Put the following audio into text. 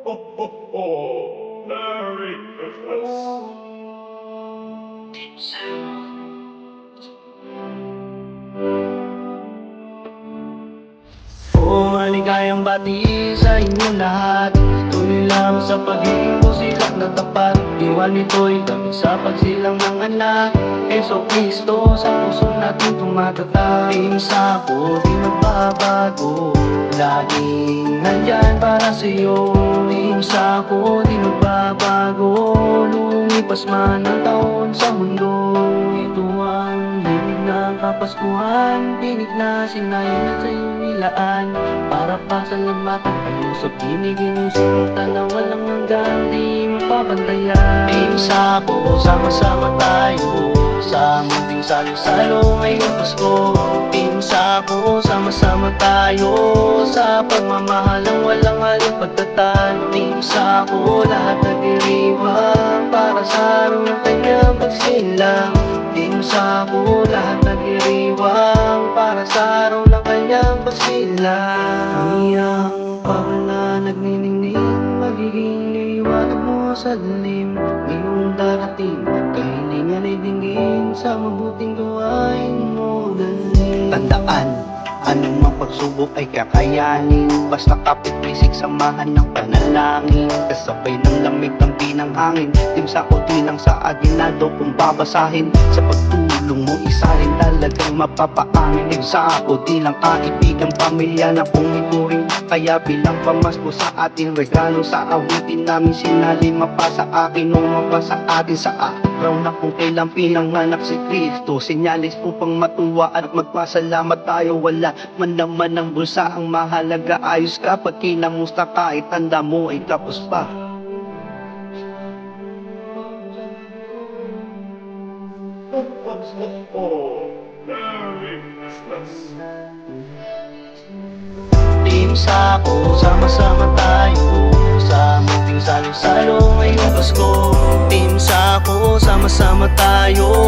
Merry Christmas. Maligayang bati sa inyong lahat. Tuloy lang sa pag-ibig ko silang natapat. Iwan nito'y damit sa pagsilang ng anak Heso Kristo sa puso natin tumatatak. Isa ko di magbabago, laging nandyan para sa'yo. Isa ko di magbabago, lumipas man ang taon sa mundo. Ito ang himig ng Kapaskuhan, tinig na sinayin at sa'yo nilaan. Para pasalamatan kayo sa pinigin yung sinuntan na walang hanggan, di mapapantayan. Isa ko, sama-sama tayo sa munting salo-salo ngayong Pasko. Pinsa ko, sama-sama tayo sa pagmamahal ng walang haling pagtatag. Pinsa ko, lahat nagdiriwang para sa araw ng kanyang pagsilang. Pinsa ko, lahat nagdiriwang para sa araw ng kanyang pagsilang. Ang iyang pawala nagniningning, magiging liwanag mo sa dilim. Ngayong darating, kahilingan ay dinggin sa mabuting gawain mo dali. Tandaan, anumang pagsubok ay kakayanin, basta kapit-bisig samahan ng panalangin. Kasabay ng lamig ng pinang hangin, timsa o tinang sa aginado kung babasahin. Sa pagtulong mo isa rin talagang mapapaangin. Sa ako di lang kaibigan, pamilya na kung ituring. Kaya bilang pamasko sa ating regalo, sa awitin namin sinali. Mapa sa akin o mapa sa atin sa araw na kung kailang pinanganak si Kristo. Sinyalis upang matuwa at magpasalamat tayo. Wala man naman ang bulsa, ang mahalaga ayos ka. Pag kinamusta kahit tanda mo ay tapos pa. Merry Christmas. Pinsa ko, sama-sama tayo sa munting salo-salo ngayong Pasko. Pinsa ko, sama-sama tayo